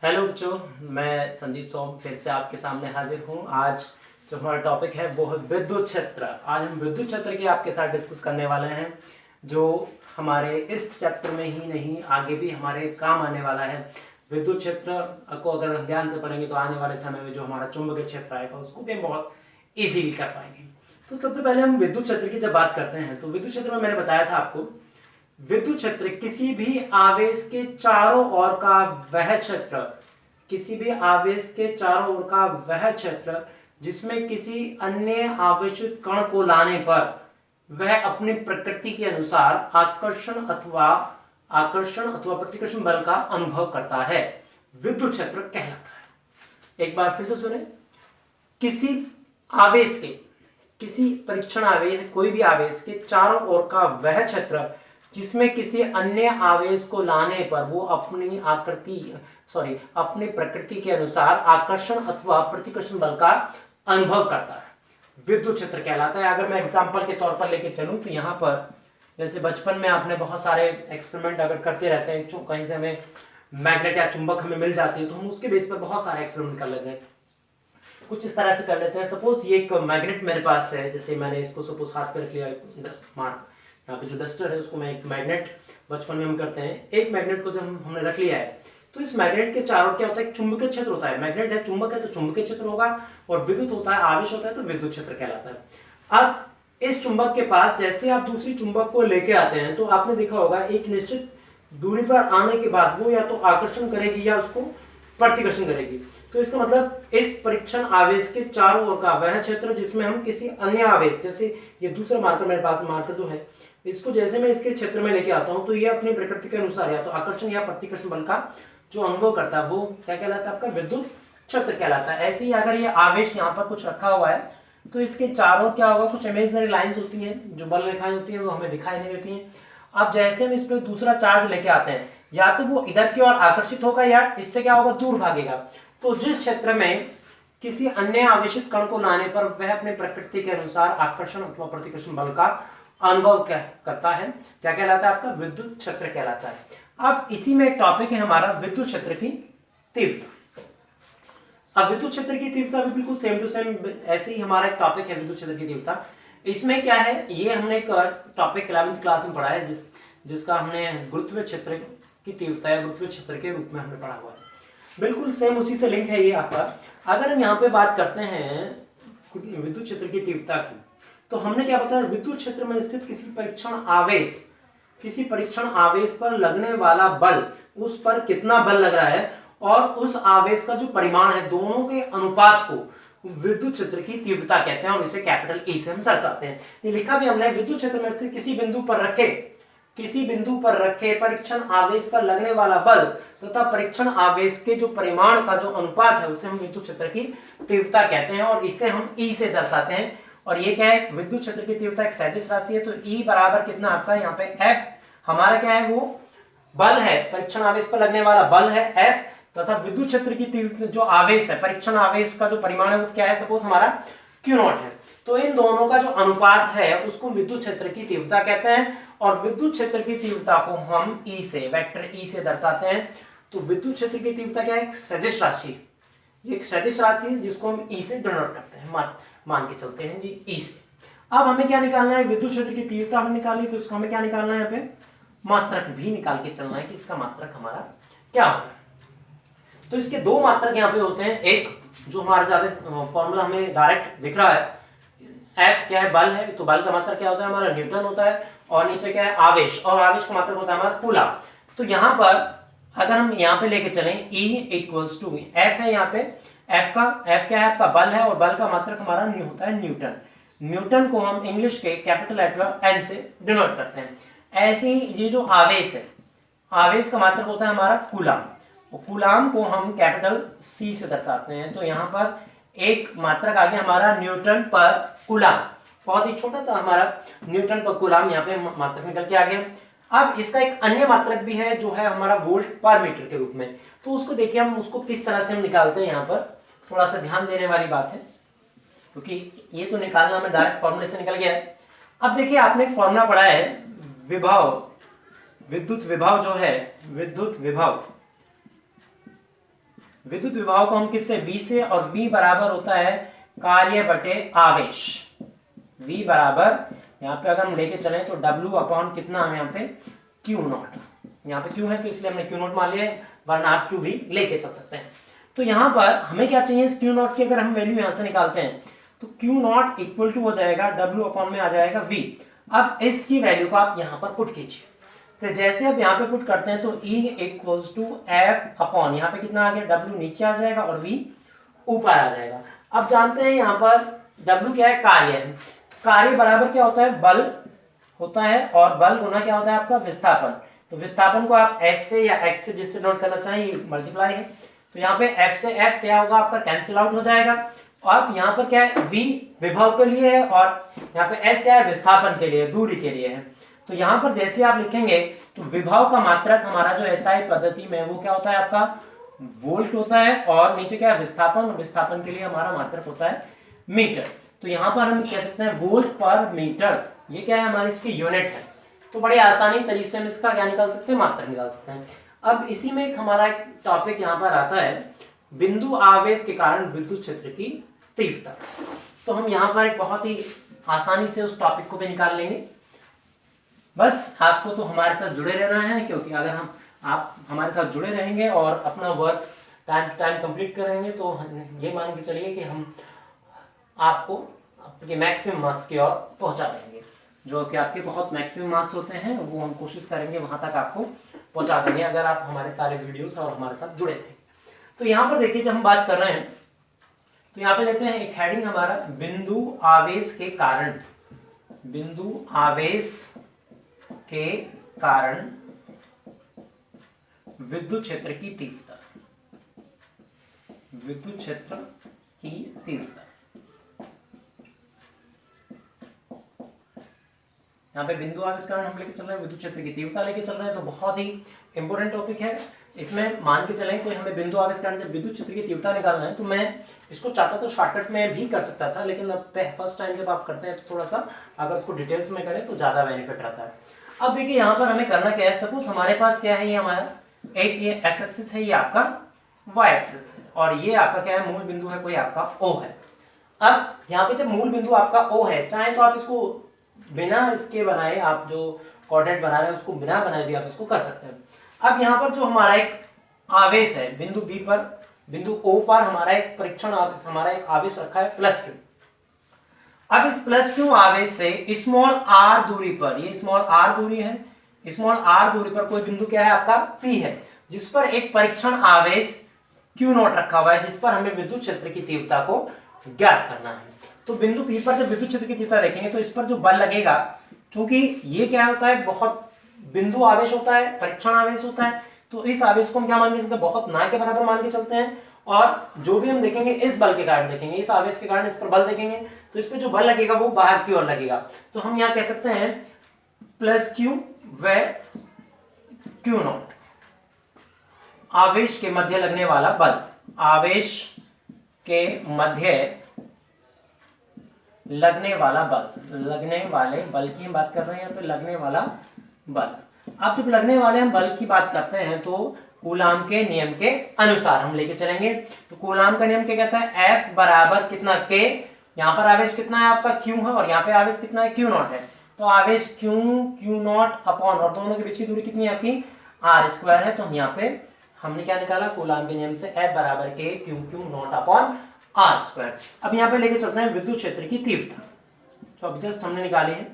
Hello बच्चों, मैं संदीप सोम फिर से आपके सामने हाजिर हूँ। आज जो हमारा टॉपिक है वो है विद्युत क्षेत्र। आज हम विद्युत क्षेत्र की आपके साथ डिस्कस करने वाले हैं, जो हमारे इस चैप्टर में ही नहीं आगे भी हमारे काम आने वाला है। विद्युत क्षेत्र को अगर हम ध्यान से पढ़ेंगे तो आने वाले समय में जो हमारा चुंबकीय क्षेत्र आएगा उसको भी हम बहुत ईजीली कर पाएंगे। तो सबसे पहले हम विद्युत क्षेत्र की जब बात करते हैं तो विद्युत क्षेत्र में मैंने बताया था आपको, विद्युत क्षेत्र किसी भी आवेश के चारों ओर का वह क्षेत्र, किसी भी आवेश के चारों ओर का वह क्षेत्र जिसमें किसी अन्य आवेशित कण को लाने पर वह अपनी प्रकृति के अनुसार आकर्षण अथवा प्रतिकर्षण बल का अनुभव करता है, विद्युत क्षेत्र कहलाता है। एक बार फिर से सुने, किसी आवेश के, किसी परीक्षण आवेश, कोई भी आवेश के चारों ओर का वह क्षेत्र जिसमें किसी अन्य आवेश को लाने पर वो अपनी प्रकृति के अनुसार आकर्षण अथवा प्रतिकर्षण बल का अनुभव करता है, विद्युत क्षेत्र कहलाता है। अगर मैं एग्जांपल के तौर पर लेके चलूं तो यहाँ पर जैसे बचपन में आपने बहुत सारे एक्सपेरिमेंट अगर करते रहते हैं, कहीं से हमें मैग्नेट या चुंबक हमें मिल जाती है तो हम उसके बेस पर बहुत सारे एक्सपेरिमेंट कर लेते हैं। कुछ इस तरह से कर लेते हैं, सपोज ये एक मैग्नेट मेरे पास है, जैसे मैंने इसको सपोज हाथ पे रख लिया, डस्ट मार्क, यहाँ पे जो डस्टर है उसको मैं एक मैग्नेट, बचपन में हम करते हैं, एक मैग्नेट को जब हमने रख लिया है तो इस मैग्नेट के चारों क्या होता है, एक चुंबकीय क्षेत्र होता है। मैग्नेट है, चुंबक है तो चुंबकीय क्षेत्र होगा, और विद्युत होता है, आवेश होता है तो विद्युत क्षेत्र कहलाता है। अब इस चुंबक के पास जैसे आप दूसरी चुंबक को लेके आते हैं तो आपने देखा होगा एक निश्चित दूरी पर आने के बाद वो या तो आकर्षण करेगी या उसको प्रतिकर्षण करेगी। तो इसका मतलब इस परीक्षण आवेश के चारों ओर का वह क्षेत्र जिसमें हम किसी अन्य आवेश, जैसे ये दूसरा मार्कर मेरे पास मार्कर जो है, इसको जैसे मैं इसके क्षेत्र में लेके आता हूं तो ये अपनी प्रकृति के अनुसार या तो आकर्षण या प्रतिकर्षण बल का जो अनुभव करता है वो क्या कहलाता है, आपका विद्युत क्षेत्र कहलाता है। ऐसे ही अगर ये आवेश यहाँ पर कुछ रखा हुआ है तो इसके चारों क्या होगा, कुछ इमेजिनरी लाइंस होती हैं, जो बल रेखाएं होती हैं वो हमें दिखाई नहीं देती हैं। अब जैसे हम इस पर दूसरा चार्ज लेके आते हैं, या तो वो इधर की ओर आकर्षित होगा या इससे क्या होगा, दूर भागेगा। तो जिस क्षेत्र में किसी अन्य आवेशित कण को लाने पर वह अपने प्रकृति के अनुसार आकर्षण अथवा प्रतिकर्षण बल का अनुभव करता है, क्या कहलाता है, आपका विद्युत क्षेत्र कहलाता है। अब इसी में एक टॉपिक है हमारा विद्युत क्षेत्र की तीव्रता। अब विद्युत क्षेत्र की तीव्रता भी बिल्कुल सेम टू सेम ऐसे ही हमारा एक टॉपिक है विद्युत क्षेत्र की तीव्रता। इसमें क्या है, ये हमने एक टॉपिक 11वीं क्लास में पढ़ा है जिसका हमने गुरुत्वीय क्षेत्र की तीव्रता या गुरुत्वीय क्षेत्र के रूप में हमने पढ़ा हुआ है। बिल्कुल सेम उसी से लिंक है ये आपका। अगर हम यहाँ पे बात करते हैं विद्युत क्षेत्र की तीव्रता की, तो हमने क्या बताया, विद्युत क्षेत्र में स्थित किसी परीक्षण आवेश पर लगने वाला बल, उस पर कितना बल लग रहा है और उस आवेश का जो परिमाण है, दोनों के अनुपात को विद्युत क्षेत्र की तीव्रता कहते हैं, और इसे कैपिटल ई से हम दर्शाते हैं। ये लिखा भी हमने, विद्युत क्षेत्र में स्थित किसी बिंदु पर रखे परीक्षण आवेश पर लगने वाला बल तथा परीक्षण आवेश के जो परिमाण का जो अनुपात है उसे हम विद्युत क्षेत्र की तीव्रता कहते हैं, और इसे हम ई से दर्शाते हैं। और ये क्या है, विद्युत क्षेत्र की तीव्रता एक सदिश राशि है, तो E बराबर कितना आपका यहाँ पे F हमारा क्या है, वो बल है, परीक्षण आवेश पर लगने वाला बल है F, तथा विद्युत क्षेत्र की तीव्रता जो आवेश है, परीक्षण आवेश का जो परिमाण है वो क्या है, सपोज हमारा Q0 है। तो इन दोनों का जो अनुपात है उसको विद्युत क्षेत्र की तीव्रता कहते हैं, और विद्युत क्षेत्र की तीव्रता को हम E से, वेक्टर E से दर्शाते हैं। तो विद्युत क्षेत्र की तीव्रता क्या है, एक सदिश राशि, एक सदिश राशि जिसको हम E से डिनोट करते हैं, मान के चलते हैं जी E से। अब हमें क्या निकालना है, विद्युत क्षेत्र की तीव्रता हमें निकालनी है, तो इसको हमें क्या निकालना है, यहाँ पे मात्रक भी निकाल के चलना है कि इसका मात्रक हमारा क्या होता है। तो इसके दो मात्रक यहाँ पे होते हैं, एक जो हमारा ज्यादा फॉर्मूला हमें डायरेक्ट दिख रहा है, F क्या है, बल है, तो बल का मात्रक क्या होता है हमारा, न्यूटन होता है, और नीचे क्या है, आवेश, और आवेश का मात्रक होता है हमारा कूलम। तो यहाँ पर अगर हम यहाँ पे लेके चलें E इक्वल्स टू F है, यहाँ पे F क्या है, आपका बल है, और बल का मात्रक हमारा होता है न्यूटन। न्यूटन को हम इंग्लिश के कैपिटल लेटर N से डिनोट करते हैं। ऐसे ही ये जो आवेश है, आवेश का मात्रक होता है हमारा कूलम, और कूलम को हम कैपिटल C से दर्शाते हैं। तो यहाँ पर एक मात्रक आ गया हमारा न्यूटन पर कूलम, बहुत ही छोटा सा हमारा न्यूटन पर कूलम यहाँ पे मात्रक निकल के आ गया। अब इसका एक अन्य मात्रक भी है जो है हमारा वोल्ट पर मीटर के रूप में, तो उसको देखिए हम उसको किस तरह से हम निकालते हैं, यहाँ पर थोड़ा सा ध्यान देने वाली बात है, क्योंकि ये तो निकालना हमें डायरेक्ट फॉर्मूले से निकल गया है। अब देखिए आपने एक फॉर्मूला पढ़ा है, विद्युत विभव जो है, विद्युत विभव विद्युत विभव को हम किससे, V से, और V बराबर होता है कार्य बटे आवेश। V बराबर यहाँ पे अगर हम लेके चलें तो W अपॉन कितना है यहाँ पे Q0, यहाँ पे Q है तो इसलिए हमने Q0 मान लिया, वरना आप Q भी लेके चल सकते हैं। तो यहाँ पर हमें क्या चाहिए, इस Q0 की अगर हम वैल्यू यहाँ से निकालते हैं तो Q0 इक्वल टू हो जाएगा W अपॉन में आ जाएगा V। अब इसकी वैल्यू को आप यहाँ पर पुट कीजिए, तो जैसे अब यहाँ पे पुट करते हैं तो E equals to F upon यहाँ पे कितना आ गया, W नीचे आ जाएगा और V ऊपर आ जाएगा। अब जानते हैं यहाँ पर W क्या है, कार्य है। कार्य बराबर क्या होता है, बल होता है, और बल गुना क्या होता है आपका, विस्थापन। तो विस्थापन को आप S से या X से जिससे नोट करना चाहिए मल्टीप्लाई है, तो यहाँ पे F से F क्या होगा आपका, कैंसिल आउट हो जाएगा। और यहाँ पर क्या है, V विभव के लिए है और यहाँ पे S क्या है, विस्थापन के लिए, दूरी के लिए है। तो यहाँ पर जैसे आप लिखेंगे तो विभव का मात्रक हमारा जो SI पद्धति में वो क्या होता है आपका, वोल्ट होता है, और नीचे क्या है, विस्थापन, विस्थापन के लिए हमारा मात्रक होता है मीटर। तो यहाँ पर हम कह सकते हैं वोल्ट पर मीटर, ये क्या है हमारी इसकी यूनिट है। तो बड़े आसानी तरीके से हम इसका क्या निकाल सकते हैं, मात्रक निकाल सकते हैं। अब इसी में एक हमारा एक टॉपिक यहाँ पर आता है, बिंदु आवेश के कारण विद्युत क्षेत्र की तीव्रता। तो हम यहाँ पर एक बहुत ही आसानी से उस टॉपिक को भी निकाल लेंगे। बस आपको तो हमारे साथ जुड़े रहना है, क्योंकि अगर आप हमारे साथ जुड़े रहेंगे और अपना work time to time complete करेंगे तो ये मान के चलिए कि हम आपको आपके मैक्सिमम मार्क्स की ओर पहुंचा देंगे। जो कि आपके बहुत मैक्सिमम मार्क्स होते हैं वो हम कोशिश करेंगे वहां तक आपको पहुंचा देंगे, अगर आप हमारे सारे वीडियोस और हमारे साथ जुड़े थे। तो यहाँ पर देखिए, जब हम बात कर रहे हैं तो यहाँ पे लेते हैं एक हेडिंग हमारा, बिंदु आवेश के कारण, बिंदु आवेश के कारण विद्युत क्षेत्र की तीव्रता, विद्युत क्षेत्र की तीव्रता। यहाँ पे बिंदु आवेश कारण हम लेके चल रहे हैं, विद्युत क्षेत्र की तीव्रता लेके चल रहे हैं, तो बहुत ही इंपॉर्टेंट टॉपिक है। इसमें मान के चलें कोई हमें बिंदु आवेश कारण जब विद्युत क्षेत्र की तीव्रता निकालना है, तो मैं इसको चाहता तो शॉर्टकट में भी कर सकता था, लेकिन अब फर्स्ट टाइम जब आप करते हैं तो थोड़ा सा अगर उसको डिटेल्स में करें तो ज्यादा बेनिफिट रहता है। अब देखिए यहाँ पर हमें करना क्या है, सपोज हमारे पास क्या है, ये हमारा एक ये एक्स एक्सिस है, ये आपका वाई एक्सिस है, और ये आपका क्या है, मूल बिंदु है कोई आपका O है। अब यहाँ पे जब मूल बिंदु आपका O है, चाहे तो आप इसको बिना इसके बनाए, आप जो कोऑर्डिनेट बना रहे हैं उसको बिना बनाए भी आप इसको कर सकते हैं। अब यहाँ पर जो हमारा एक आवेश है बिंदु B पर, बिंदु O पर हमारा एक परीक्षण आवेश, हमारा एक आवेश रखा है +Q। अब इस +Q आवेश से स्मॉल r दूरी पर, ये स्मॉल r दूरी है, स्मॉल r दूरी पर कोई बिंदु क्या है आपका P है, जिस पर एक परीक्षण आवेश Q0 रखा हुआ है, जिस पर हमें विद्युत क्षेत्र की तीव्रता को ज्ञात करना है। तो बिंदु P पर जब विद्युत क्षेत्र की तीव्रता देखेंगे तो इस पर जो बल लगेगा, क्योंकि ये क्या होता है, बहुत बिंदु आवेश होता है, परीक्षण आवेश होता है, तो इस आवेश को हम क्या मान के चलते हैं, बहुत ना के बराबर मान के चलते हैं। और जो भी हम देखेंगे इस बल के कारण देखेंगे, इस आवेश के कारण इस पर बल देखेंगे, तो इस पर जो बल लगेगा वो बाहर की ओर लगेगा। तो हम यहाँ कह सकते हैं +Q व Q0, आवेश के मध्य लगने वाला बल, आवेश के मध्य लगने वाला बल, लगने वाले बल की हम बात कर रहे हैं, तो लगने वाला बल। अब जब लगने वाले हम बल की बात करते हैं तो कूलाम के नियम के अनुसार हम लेके चलेंगे। तो कूलाम का नियम क्या कहता है, F बराबर कितना K, यहाँ पर आवेश कितना है आपका Q है, और यहाँ पे आवेश कितना है Q0 है। तो आवेश Q0 अपॉन, और दोनों के बीच की दूरी कितनी है आपकी r² है। तो यहाँ पे हमने क्या निकाला, कूलाम के नियम से F बराबर K Q0 अपॉन r²। अब यहाँ पे लेके चलते हैं विद्युत क्षेत्र की तीव्रता, तो अब जस्ट हमने निकाली है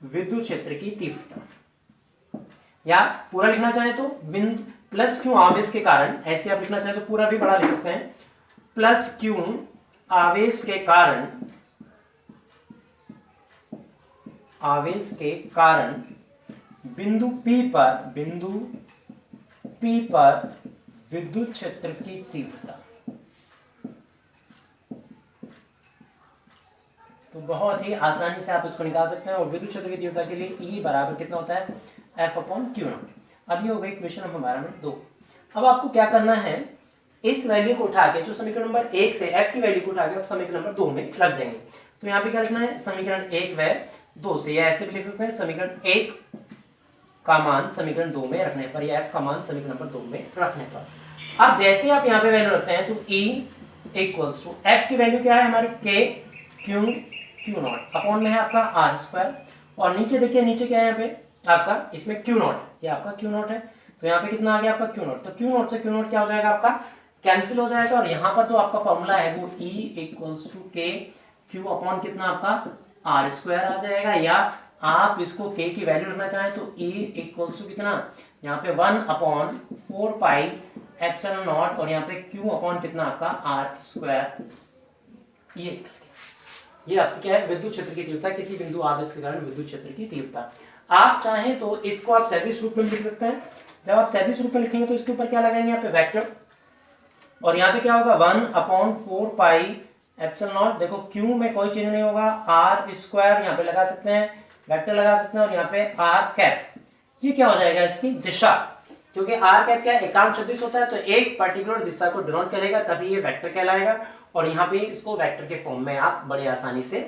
विद्युत क्षेत्र की तीव्रता, या पूरा लिखना चाहे तो बिंदु +Q आवेश के कारण, ऐसे आप लिखना चाहे तो पूरा भी बड़ा लिख सकते हैं, +Q आवेश के कारण, आवेश के कारण बिंदु P पर, बिंदु P पर विद्युत क्षेत्र की तीव्रता। तो बहुत ही आसानी से आप इसको निकाल सकते हैं, और विद्युत क्षेत्र की तीव्रता के लिए E बराबर कितना होता है, F/Q0। अब ये हो गई क्वेश्चन नंबर 12 में 2। अब आपको क्या करना है, इस वैल्यू को उठा के, जो समीकरण नंबर 1 से F की वैल्यू को उठा के आप समीकरण नंबर 2 में रख देंगे। तो यहाँ पे क्या लिखना है, समीकरण 1 व 2 से, या ऐसे भी लिख सकते हैं, समीकरण 1 का मान समीकरण 2 में रखने पर, या F का मान समीकरण नंबर 2 में रखने पर। अब जैसे आप यहाँ पे वैल्यू रखते हैं तो E इक्वल्स टू F की वैल्यू क्या है हमारी K क्यू नॉट अपॉन में है आपका आर स्क्वायर, और नीचे देखिए नीचे क्या है यहाँ पे आपका, इसमें क्यू नॉट, ये आपका क्यू नॉट है, तो यहाँ पे कितना आ गया आपका क्यू नॉट, तो क्यू नॉट से क्यू नॉट क्या हो जाएगा आपका कैंसिल हो जाएगा, और यहाँ पर जो आपका फॉर्मूला है वो E इक्वल्स टू के क्यू अपॉन कितना आपका आर स्क्वायर आ जाएगा, या आप इसको k की वैल्यू रखना चाहें तो E इक्वल्स टू कितना यहाँ पे 1 अपॉन 4 पाई एप्सिलॉन नॉट, और यहाँ पे q अपॉन कितना आपका आर स्क्वायर। ये आपकी क्या है विद्युत क्षेत्र की तीव्रता, किसी बिंदु आवेश के कारण विद्युत क्षेत्र की तीव्रता। आप चाहें तो इसको आप सदिश रूप में लिख सकते हैं, जब आप सदिश रूप में लिखेंगे तो इसके ऊपर क्या लगाएंगे यहाँ पे वेक्टर, और यहाँ पे क्या होगा 1 अपॉन 4 पाई एप्सिलॉन नॉट, देखो q में कोई चेंज नहीं होगा, आर स्क्वायर यहाँ पे लगा सकते हैं, वेक्टर लगा सकते हैं, और यहाँ पे आर कैप, ये क्या हो जाएगा इसकी दिशा, क्योंकि आर कैप क्या एकांक सदिश होता है तो एक पर्टिकुलर दिशा को डिनोट करेगा तभी ये वेक्टर कहलाएगा, और यहाँ पे इसको वेक्टर के फॉर्म में आप बड़े आसानी से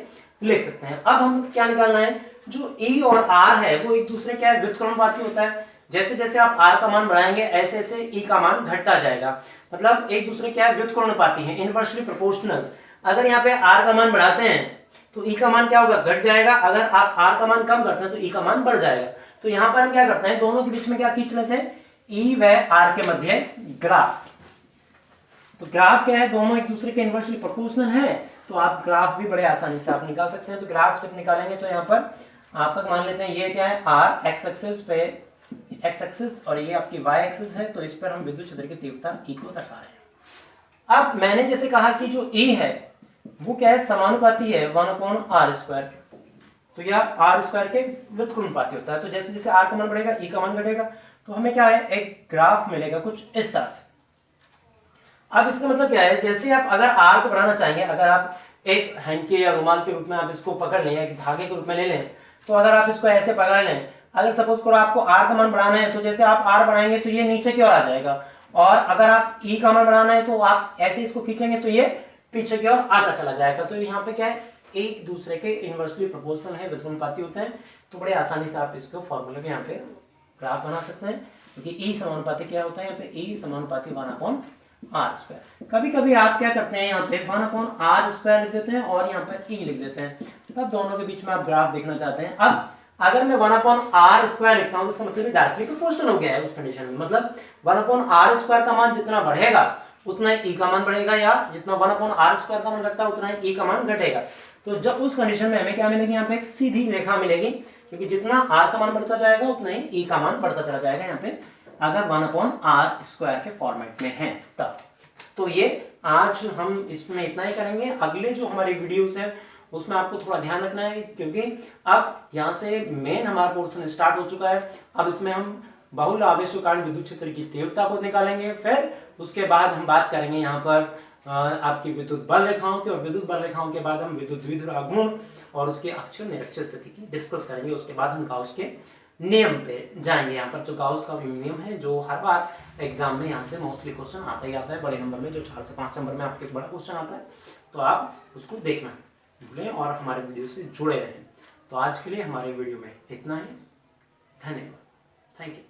लिख सकते हैं। अब हम क्या निकालना है, जो E और R है वो एक दूसरे क्या है व्युत्क्रमानुपाती होता है, जैसे जैसे आप R का मान बढ़ाएंगे ऐसे ऐसे E का मान घटता जाएगा, मतलब एक दूसरे क्या है व्युत्क्रमानुपाती है, इनवर्सली प्रोपोर्शनल। अगर यहाँ पे R का मान बढ़ाते हैं तो E का मान क्या होगा घट जाएगा, अगर आप R का मान कम करते हैं तो E का मान बढ़ जाएगा। तो यहाँ पर हम क्या करते हैं, दोनों के बीच में क्या खींच लेते हैं, E व R के मध्य ग्राफ। तो ग्राफ क्या है, दोनों एक दूसरे के इनवर्सली प्रोपोर्शनल है, तो आप ग्राफ भी बड़े आसानी से आप निकाल सकते हैं। तो ग्राफ जब निकालेंगे तो यहाँ पर आपका मान लेते हैं ये क्या है R एक्स एक्सिस पे, एक्स एक्सिस, और ये आपकी वाई एक्सिस है, तो इस पर हम विद्युत क्षेत्र की तीव्रता E को दर्शा रहे हैं। अब मैंने जैसे कहा कि जो E है वो क्या है समानुपाती है 1/r², तो यह r² के व्युत्क्रमानुपाती होता है, तो जैसे जैसे r का मान बढ़ेगा E का मान घटेगा, तो हमें क्या है एक ग्राफ मिलेगा कुछ इस तरह से। अब इसका मतलब क्या है, जैसे आप अगर R को बढ़ाना चाहेंगे, अगर आप एक हैंकी या रुमाल के रूप में आप इसको पकड़ लें या एक धागे के रूप में ले लें, तो अगर आप इसको ऐसे पकड़ लें, अगर सपोज करो आपको R का मान बढ़ाना है तो जैसे आप R बढ़ाएंगे तो ये नीचे की ओर आ जाएगा, और अगर आप E का मान बढ़ाना है तो आप ऐसे इसको खींचेंगे तो ये पीछे की ओर आता चला जाएगा। तो यहाँ पे क्या है एक दूसरे के इनवर्सली प्रोपोर्शनल है, व्युत्क्रमानुपाती होते हैं, तो बड़े आसानी से आप इसको फॉर्मूले के यहाँ पे ग्राफ बना सकते हैं, क्योंकि E समानुपाती क्या होता है, यहाँ पे E समानुपाती 1/r²। कभी कभी आप क्या करते हैं यहाँ पे 1/r² लिख देते हैं और यहाँ पर E लिख देते हैं, तब दोनों के बीच में आप ग्राफ देखना चाहते हैं। अब अगर मैं 1/r² लिखता हूँ तो इसका मतलब डायरेक्टली प्रोपोर्शनल हो गया है उस कंडीशन में, मतलब 1/r² का मान जितना बढ़ेगा उतना ही E का मान बढ़ेगा, या जितना 1/r² का मान घटता है उतना ही E का मान घटेगा। तो जब उस कंडीशन में हमें क्या मिलेगी, यहाँ पे एक सीधी रेखा मिलेगी, क्योंकि जितना R का मान बढ़ता जाएगा उतना ही E का मान बढ़ता चला जाएगा, यहाँ पे अगर 1/r² के फॉर्मेट में है तब। तो ये आज हम इसमें इतना ही करेंगे, अगले जो हमारी वीडियोस है उसमें आपको थोड़ा ध्यान रखना है, क्योंकि अब यहाँ से मेन हमारा पोर्शन स्टार्ट हो चुका है। अब इसमें हम बहुल आवेश के कारण विद्युत क्षेत्र की तीव्रता को निकालेंगे, फिर उसके बाद हम बात करेंगे यहाँ पर आपकी विद्युत बल रेखाओं की, और विद्युत बल रेखाओं के बाद हम विद्युत द्विध्रुव आघूर्ण और उसकी अक्षीय निरक्षीय स्थिति की डिस्कस करेंगे। उसके बाद हम गाउस के नियम पे जाएंगे। यहाँ पर जो गाउस का नियम है जो हर बार एग्जाम में यहाँ से मोस्टली क्वेश्चन आता ही आता है, बड़े नंबर में जो 4 से 5 नंबर में आपके एक बड़ा क्वेश्चन आता है, तो आप उसको देखना भूलें और हमारे वीडियो से जुड़े रहें। तो आज के लिए हमारे वीडियो में इतना ही, धन्यवाद, थैंक यू।